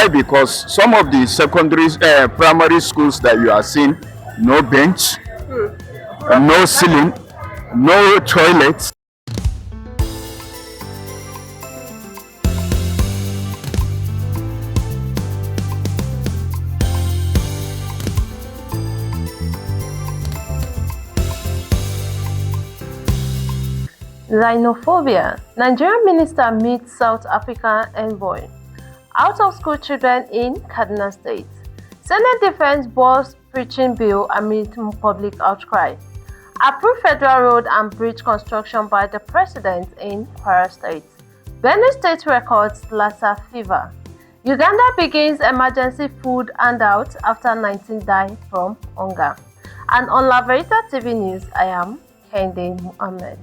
Why? Because some of the primary schools that you are seeing, no bench, no ceiling, no toilets. Xenophobia. Nigerian minister meets South African envoy. Out-of-school children in Kaduna State. Senate Defense Board's preaching bill amid public outcry. Approved federal road and bridge construction by the president in Kwara State. Benue State records Lassa fever. Uganda begins emergency food handout after 19 die from hunger. And on Laveritatv News, I am Kende Muhammad.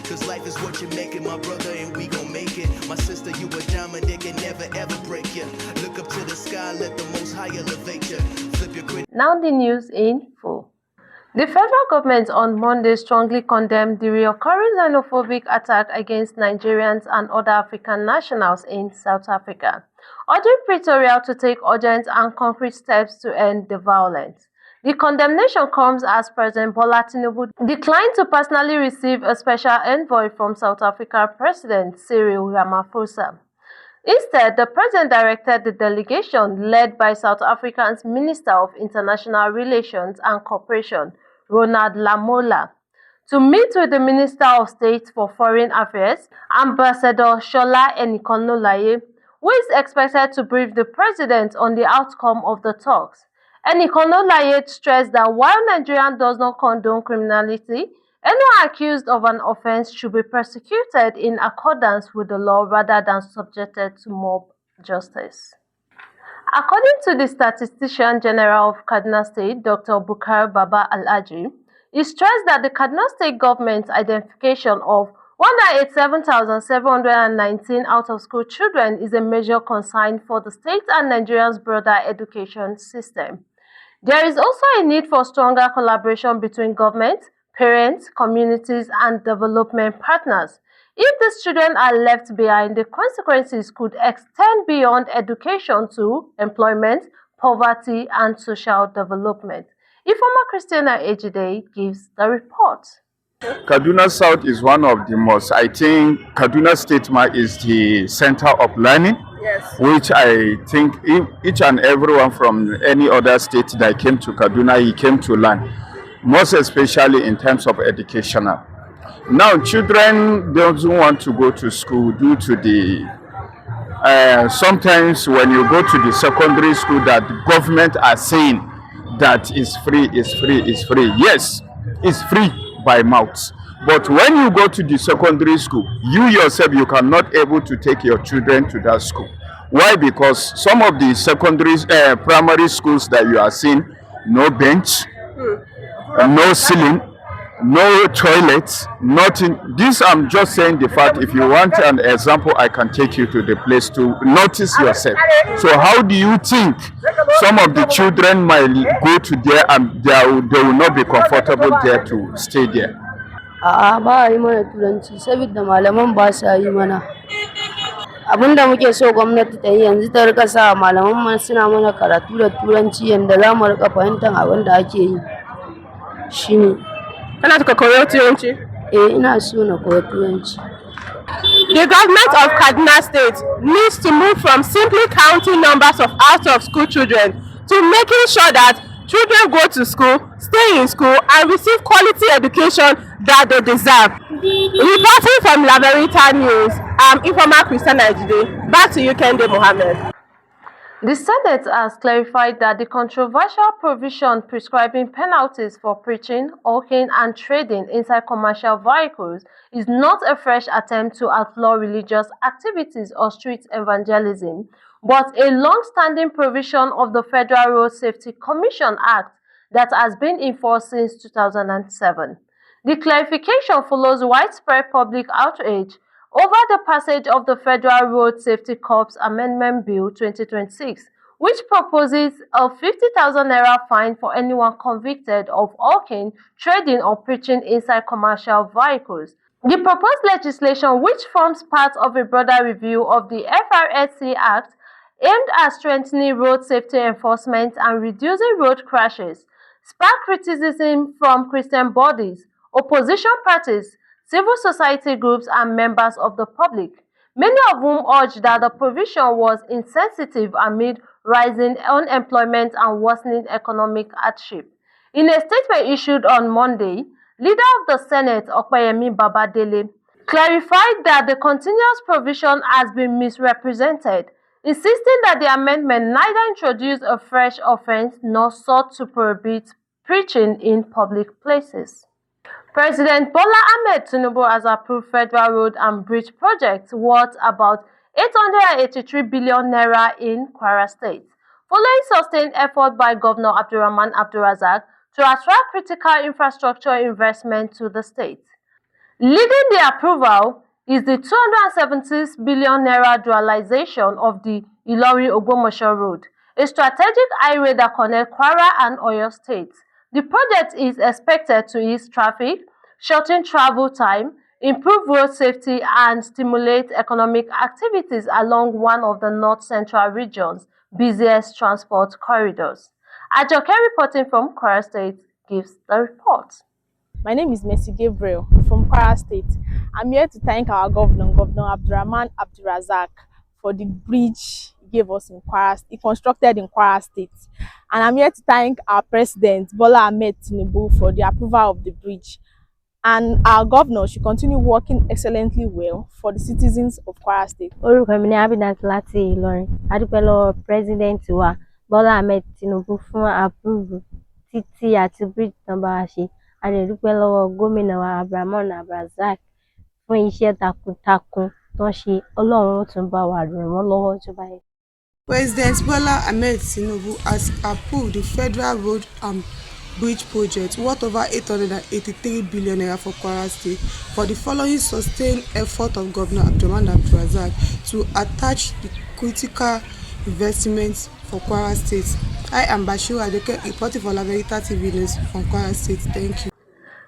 Cause life is what you make it, my brother, and we gon' make it. My sister, you a diamond, they can never ever break you. Look up to the sky, let the most high elevate you. Flip your Now the news in full. The federal government on Monday strongly condemned the recurring xenophobic attack against Nigerians and other African nationals in South Africa, urging Pretoria to take urgent and concrete steps to end the violence. The condemnation comes as President Bola Tinubu declined to personally receive a special envoy from South Africa President Cyril Ramaphosa. Instead, the president directed the delegation led by South Africa's Minister of International Relations and Cooperation, Ronald Lamola, to meet with the Minister of State for Foreign Affairs, Ambassador Shola Enikonolaye, who is expected to brief the president on the outcome of the talks. Enikonolaye stressed that while Nigeria does not condone criminality, anyone accused of an offense should be prosecuted in accordance with the law rather than subjected to mob justice. According to the Statistician General of Kaduna State, Dr. Bukar Baba Alhaji, he stressed that the Kaduna State government's identification of 187,719 out-of-school children is a major concern for the state and Nigeria's broader education system. There is also a need for stronger collaboration between government, parents, communities, and development partners. If these children are left behind, the consequences could extend beyond education to employment, poverty, and social development. Informer Christina Ejide gives the report. Kaduna South is one of the most, I think Kaduna State is the center of learning. Yes. Which I think each and everyone from any other state that came to Kaduna, he came to learn, most especially in terms of educational. Now, children don't want to go to school due to the, sometimes when you go to the secondary school that the government are saying that is free, is free, is free. Yes, it's free by mouth. But when you go to the secondary school, you yourself, you cannot able to take your children to that school. Why? Because some of the primary schools that you are seeing, no bench, no ceiling, no toilets, nothing. This I'm just saying the fact. If you want an example, I can take you to the place to notice yourself. So how do you think some of the children might go to there and they will not be comfortable there to stay there? Ba yi mana turanci saboda malaman ba sa yi mana. Abinda muke so gwamnati ta yi yanzu ta rika sa malaman man suna mana karatu da turanci yanda za mu rika fahimtar abin da ake yi. Shine. Kana ka koyo turanci? Ina so na koyi turanci. The government of Kaduna State needs to move from simply counting numbers of out-of-school children to making sure that children go to school, stay in school, and receive quality education that they deserve. Reporting from Laveritatv News, I'm Informer Christina Ejide. Back to you, Kende Mohammed. The Senate has clarified that the controversial provision prescribing penalties for preaching, hawking, and trading inside commercial vehicles is not a fresh attempt to outlaw religious activities or street evangelism, but a long-standing provision of the Federal Road Safety Commission Act that has been enforced since 2007. The clarification follows widespread public outrage over the passage of the Federal Road Safety Corps Amendment Bill 2026, which proposes a 50,000 naira fine for anyone convicted of hawking, trading, or preaching inside commercial vehicles. The proposed legislation, which forms part of a broader review of the FRSC Act, aimed at strengthening road safety enforcement and reducing road crashes, sparked criticism from Christian bodies, opposition parties, civil society groups, and members of the public, many of whom urged that the provision was insensitive amid rising unemployment and worsening economic hardship. In a statement issued on Monday, Leader of the Senate, Opeyemi Babadele, clarified that the continuous provision has been misrepresented, insisting that the amendment neither introduced a fresh offense nor sought to prohibit preaching in public places. President Bola Ahmed Tinubu has approved federal road and bridge projects worth about 883 billion naira in Kwara State, following sustained effort by Governor Abdulrahman Abdulrazak to attract critical infrastructure investment to the state. Leading the approval is the 276 billion naira dualization of the Ilorin-Ogbomosho Road, a strategic highway that connects Kwara and Oyo states. The project is expected to ease traffic, shorten travel time, improve road safety, and stimulate economic activities along one of the north-central region's busiest transport corridors. Ajoke reporting from Kwara State gives the report. My name is Mercy Gabriel from Kwara State. I'm here to thank our governor, Governor Abdulrahman Abdulrazak, for the bridge he gave us in Kwara, he constructed in Kwara State. And I'm here to thank our president, Bola Ahmed Tinubu, for the approval of the bridge. And our governor should continue working excellently well for the citizens of Kwara State. Orúkọ mi ni Abidat láti Ìlọrin. A dúpẹ́ lọ́wọ́ president wa Bola Ahmed Tinubu fún approve títì àti bridge tán bá wa ṣe. A dẹ̀ dúpẹ́ lọ́wọ́ gómìnà wa Abdulrahman Abdulrazak fún iṣẹ́ takuntakun tó ń ṣe. Ọlọ́run ó tún bá wa ràn wọ́n lọ́wọ́ tó bá yẹ. President Bola Ahmed Tinubu has approved the federal road and bridge project worth over 883 billion naira for Kwara State for the following sustained effort of Governor Abdulrahman Abdulrazak to attach the critical investments for Kwara State. I am Bashiru Ajoke reporting for Laveritatv News from Kwara State. Thank you.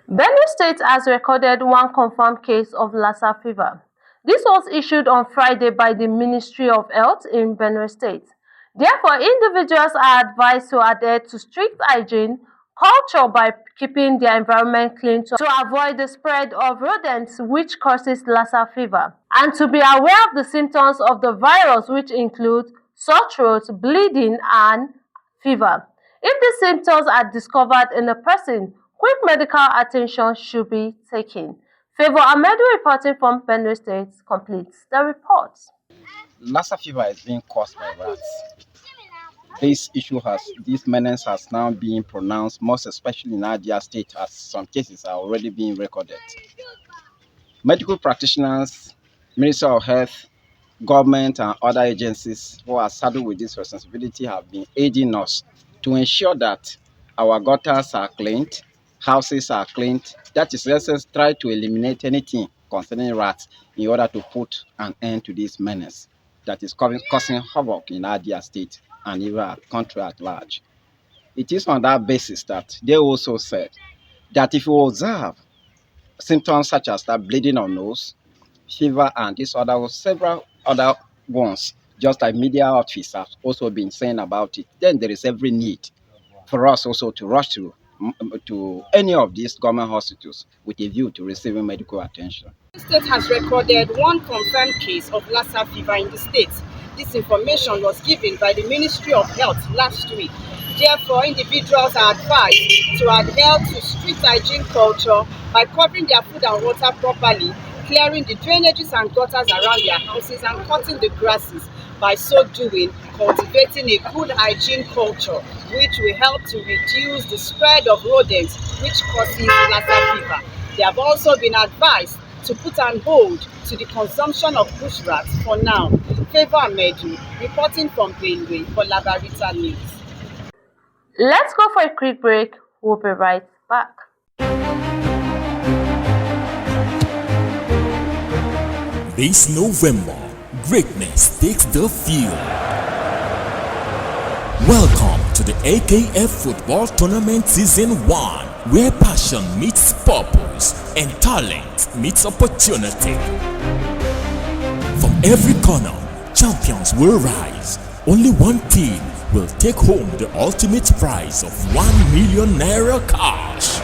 Benue State has recorded one confirmed case of Lassa fever. This was issued on Friday by the Ministry of Health in Benue State. Therefore, individuals are advised to adhere to strict hygiene culture by keeping their environment clean to avoid the spread of rodents, which causes Lassa fever, and to be aware of the symptoms of the virus, which include sore throat, bleeding, and fever. If the symptoms are discovered in a person, quick medical attention should be taken. Favor Amedu reporting from Benue State completes the report. Lassa fever is being caused by rats. This menace has now been pronounced, most especially in Abia State, as some cases are already being recorded. Medical practitioners, Ministry of Health, government, and other agencies who are saddled with this responsibility have been aiding us to ensure that our gutters are cleaned, houses are cleaned. That is, let's try to eliminate anything concerning rats in order to put an end to this menace that is causing havoc in Abia State and even our country at large. It is on that basis that they also said that if you observe symptoms such as that bleeding on nose, fever, and several other ones, just like media outfits have also been saying about it, then there is every need for us also to rush to any of these government hospitals with a view to receiving medical attention. The state has recorded one confirmed case of Lassa fever in the state. This information was given by the Ministry of Health last week. Therefore, individuals are advised to adhere to strict hygiene culture by covering their food and water properly, clearing the drainages and gutters around their houses, and cutting the grasses. By so doing, cultivating a good hygiene culture, which will help to reduce the spread of rodents, which causes Lassa fever. They have also been advised to put an hold to the consumption of bush rats for now. Favor Amedu, reporting from Benue for Laveritatv News. Let's go for a quick break. We'll be right back. This November, greatness takes the field. Welcome to the AKF Football Tournament Season 1, where passion meets purpose and talent meets opportunity. From every corner, champions will rise. only one team will take home the ultimate prize of 1 million naira cash.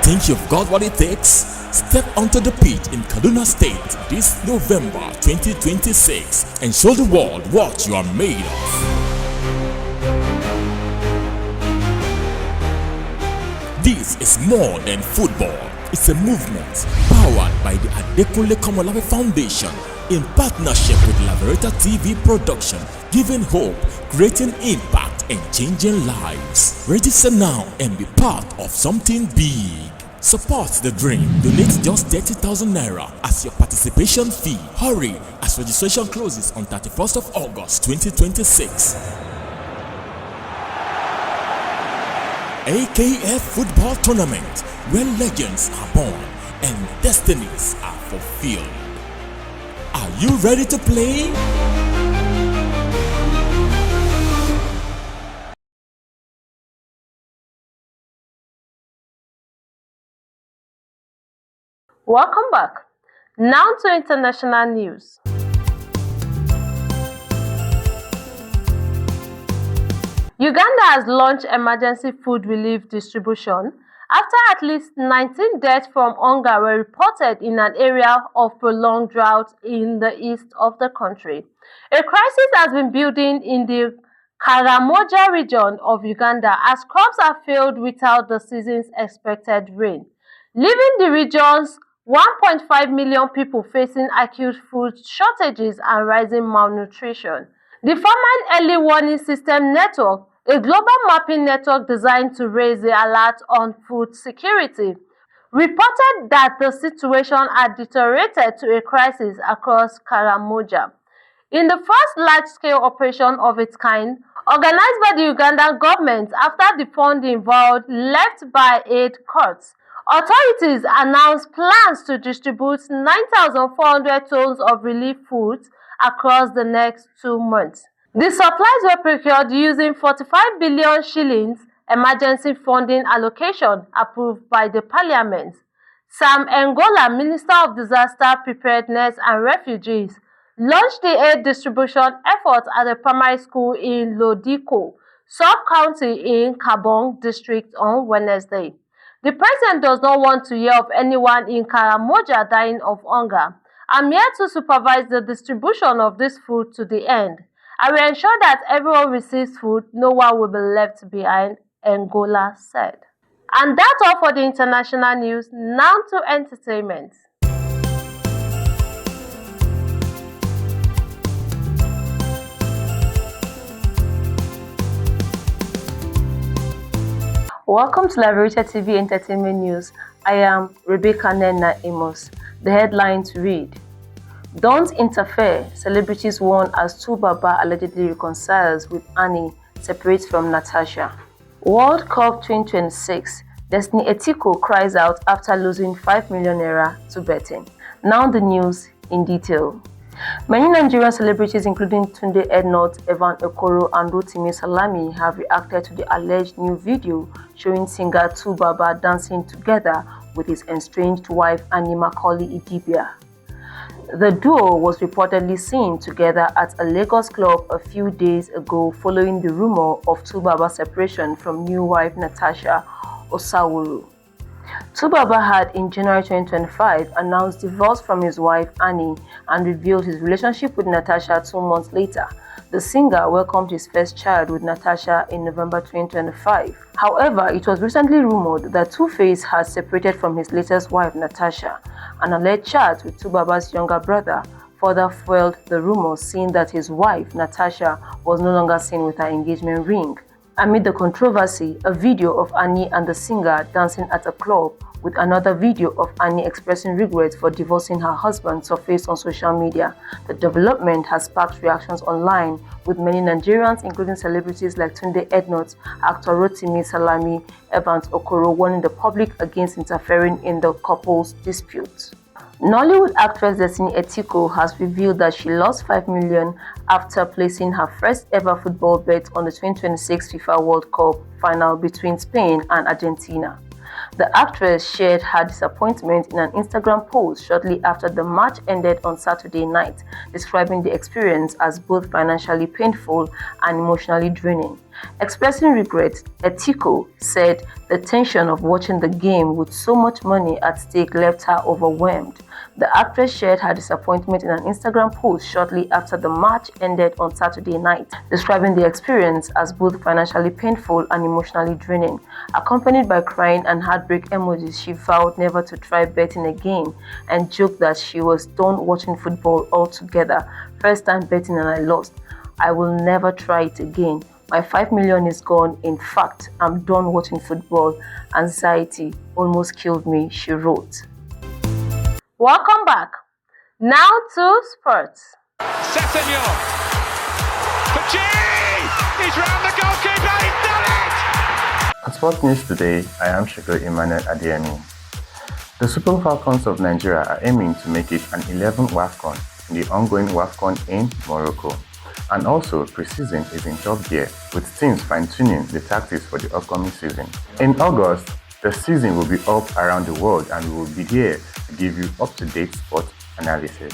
Think you've got what it takes? Step onto the pitch in Kaduna State this November 2026 and show the world what you are made of. This is more than football. It's a movement powered by the Adekunle Komolafe Foundation in partnership with Laveritatv production, giving hope, creating impact, and changing lives. Register now and be part of something big. Support the dream. Donate just 30,000 naira as your participation fee. Hurry, as registration closes on 31st of August 2026. AKF Football Tournament, where legends are born and destinies are fulfilled. Are you ready to play? Welcome back. Now to international news. Uganda has launched emergency food relief distribution after at least 19 deaths from hunger were reported in an area of prolonged drought in the east of the country. A crisis has been building in the Karamoja region of Uganda as crops have failed without the season's expected rain, leaving the region's 1.5 million people facing acute food shortages and rising malnutrition. The Famine Early Warning System Network, a global mapping network designed to raise the alert on food security, reported that the situation had deteriorated to a crisis across Karamoja. In the first large-scale operation of its kind, organized by the Ugandan government after the fund involved left by aid cuts, authorities announced plans to distribute 9,400 tons of relief foods across the next 2 months. The supplies were procured using 45 billion shillings emergency funding allocation approved by the parliament. Sam Engola, Minister of Disaster Preparedness and Refugees, launched the aid distribution effort at a primary school in Lodiko, sub-county in Kabong district on Wednesday. The president does not want to hear of anyone in Karamoja dying of hunger. I'm here to supervise the distribution of this food to the end. I will ensure that everyone receives food, no one will be left behind, Engola said. And that's all for the international news. Now to entertainment. Welcome to Laveritatv Entertainment News. I am Rebecca Nena Amos. The headlines read: Don't interfere. Celebrities warn as Tubaba allegedly reconciles with Annie, separates from Natasha. World Cup 2026. Destiny Etiko cries out after losing 5 million naira to betting. Now the news in detail. Many Nigerian celebrities, including Tunde Ednut, Evan Okoro, and Rotimi Salami, have reacted to the alleged new video showing singer Tubaba dancing together with his estranged wife Annie Macaulay Idibia. The duo was reportedly seen together at a Lagos club a few days ago following the rumor of Tubaba's separation from new wife Natasha Osawuru. Tubaba had in January 2025 announced divorce from his wife Annie and revealed his relationship with Natasha 2 months later. The singer welcomed his first child with Natasha in November 2025. However, it was recently rumored that Two-Face had separated from his latest wife Natasha. An alleged chat with Tubaba's younger brother further fueled the rumor, seeing that his wife Natasha was no longer seen with her engagement ring. Amid the controversy, a video of Annie and the singer dancing at a club with another video of Annie expressing regret for divorcing her husband surfaced on social media. The development has sparked reactions online, with many Nigerians, including celebrities like Tunde Ednut, actor Rotimi Salami, Evans Okoro, warning the public against interfering in the couple's dispute. Nollywood actress Destiny Etiko has revealed that she lost 5 million after placing her first ever football bet on the 2026 FIFA World Cup final between Spain and Argentina. The actress shared her disappointment in an Instagram post shortly after the match ended on Saturday night, describing the experience as both financially painful and emotionally draining. Expressing regret, Etiko said the tension of watching the game with so much money at stake left her overwhelmed. The actress shared her disappointment in an Instagram post shortly after the match ended on Saturday night, describing the experience as both financially painful and emotionally draining. Accompanied by crying and heartbreak emojis, she vowed never to try betting again and joked that she was done watching football altogether. First time betting and I lost. I will never try it again. My 5 million is gone. In fact, I'm done watching football. Anxiety almost killed me, she wrote. Welcome back. Now to sports. Sessegnon. Pachi! He's round the goalkeeper. He's done it! At Sports News today, I am Shiko Emmanuel Adeyemi. The Super Falcons of Nigeria are aiming to make it an 11th WAFCON in the ongoing WAFCON in Morocco. And also, pre-season is in top gear, with teams fine-tuning the tactics for the upcoming season. In August, the season will be up around the world and we will be here to give you up-to-date sports analysis.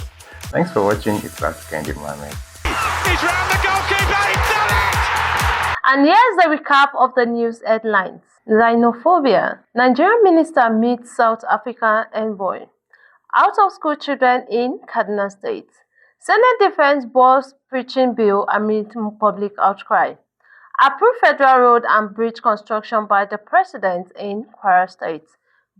Thanks for watching. It's Kendi Mohammed. He's round the goalkeeper. He's done it! And here's the recap of the news headlines. Xenophobia. Nigerian minister meets South African envoy. Out-of-school children in Kaduna State. Senate Defense Board's preaching bill amid public outcry. Approved federal road and bridge construction by the president in Kwara State.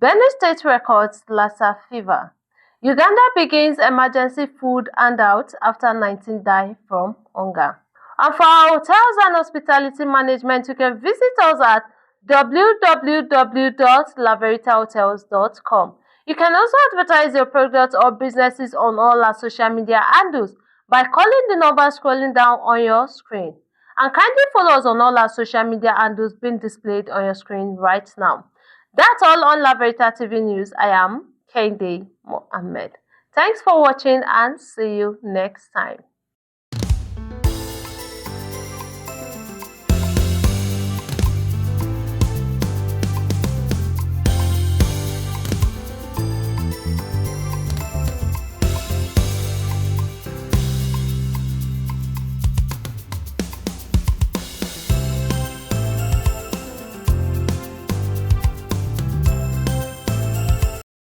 Benue State records Lassa fever. Uganda begins emergency food handout after 19 die from hunger. And for our hotels and hospitality management, you can visit us at www.laveritatv.com. You can also advertise your products or businesses on all our social media handles by calling the number scrolling down on your screen. And kindly follow us on all our social media handles being displayed on your screen right now. That's all on Laveritatv News. I am Kendi Mohammed. Thanks for watching and see you next time.